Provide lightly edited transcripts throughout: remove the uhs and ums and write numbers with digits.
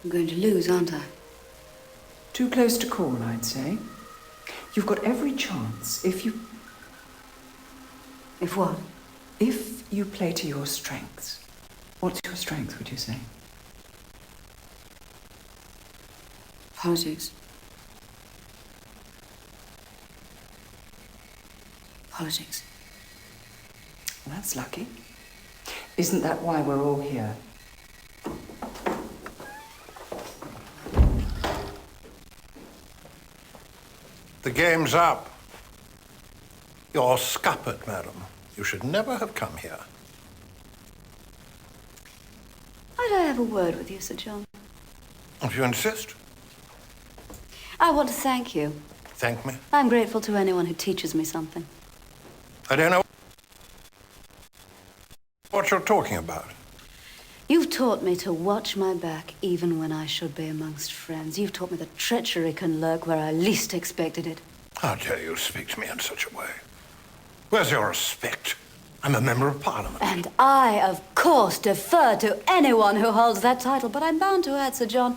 I'm going to lose, aren't I? Too close to call, I'd say. You've got every chance if you... If what? If you play to your strengths. What's your strength, would you say? Politics. Politics. Well, that's lucky. Isn't that why we're all here? The game's up. You're scuppered, madam. You should never have come here. Might I have a word with you, Sir John? If you insist. I want to thank you. Thank me. I'm grateful to anyone who teaches me something. I don't know what you're talking about. You've taught me to watch my back even when I should be amongst friends. You've taught me that treachery can lurk where I least expected it. How dare you speak to me in such a way? Where's your respect? I'm a member of Parliament. And I, of course, defer to anyone who holds that title, but I'm bound to add, Sir John,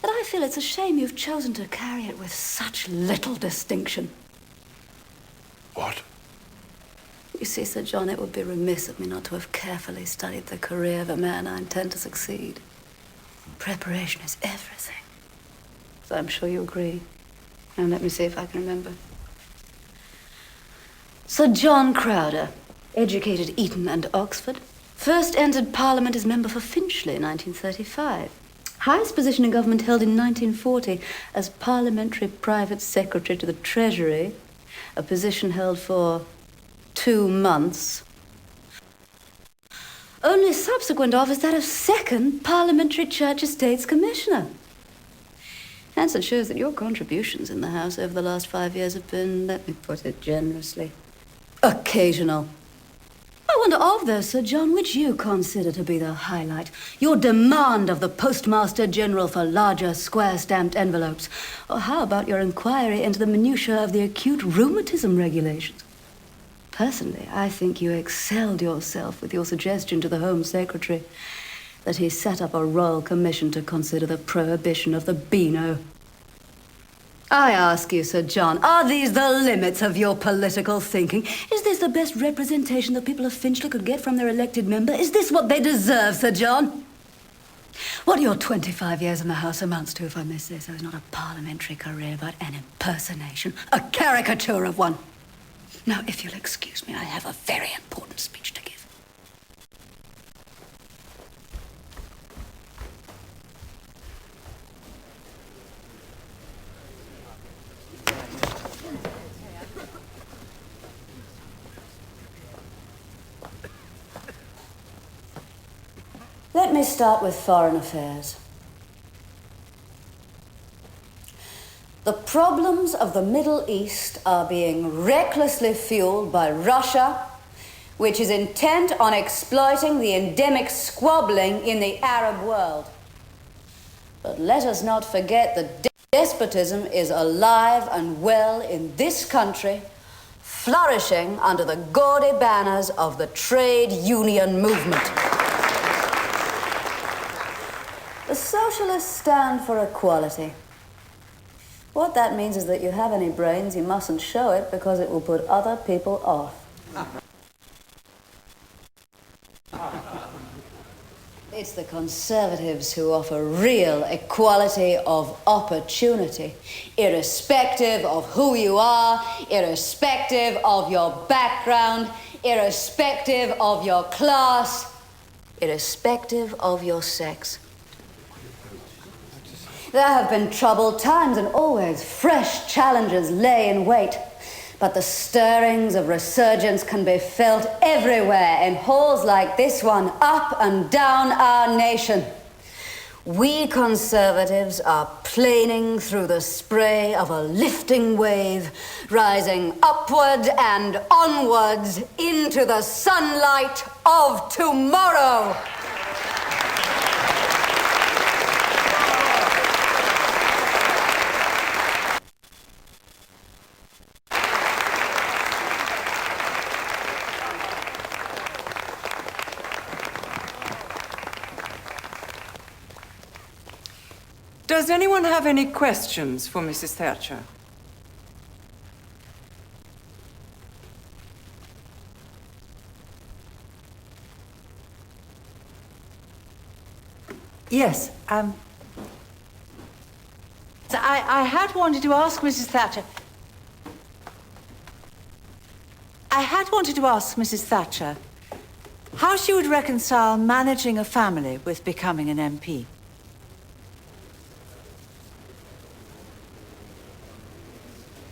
that I feel it's a shame you've chosen to carry it with such little distinction. What? You see, Sir John, it would be remiss of me not to have carefully studied the career of a man I intend to succeed. Preparation is everything. So I'm sure you agree. And let me see if I can remember. Sir John Crowder, educated Eton and Oxford, first entered Parliament as member for Finchley in 1935. Highest position in government held in 1940 as Parliamentary Private Secretary to the Treasury, a position held for 2 months. Only subsequent office that of second Parliamentary Church Estates Commissioner. Hence it shows that your contributions in the House over the last 5 years have been, let me put it generously, occasional. I wonder of those, Sir John, which you consider to be the highlight. Your demand of the Postmaster General for larger square-stamped envelopes. Or how about your inquiry into the minutiae of the acute rheumatism regulations? Personally, I think you excelled yourself with your suggestion to the Home Secretary that he set up a royal commission to consider the prohibition of the Beano. I ask you, Sir John, are these the limits of your political thinking? Is this the best representation the people of Finchley could get from their elected member? Is this what they deserve, Sir John? What your 25 years in the House amounts to, if I may say so, is not a parliamentary career, but an impersonation, a caricature of one. Now, if you'll excuse me, I have a very important speech to give. Let me start with foreign affairs. The problems of the Middle East are being recklessly fueled by Russia, which is intent on exploiting the endemic squabbling in the Arab world. But let us not forget that despotism is alive and well in this country, flourishing under the gaudy banners of the trade union movement. The socialists stand for equality. What that means is that you have any brains, you mustn't show it because it will put other people off. It's the conservatives who offer real equality of opportunity, irrespective of who you are, irrespective of your background, irrespective of your class, irrespective of your sex. There have been troubled times and always fresh challenges lay in wait. But the stirrings of resurgence can be felt everywhere in halls like this one, up and down our nation. We conservatives are planing through the spray of a lifting wave, rising upward and onwards into the sunlight of tomorrow. Does anyone have any questions for Mrs. Thatcher? Yes, so I had wanted to ask Mrs. Thatcher. I had wanted to ask Mrs. Thatcher how she would reconcile managing a family with becoming an MP.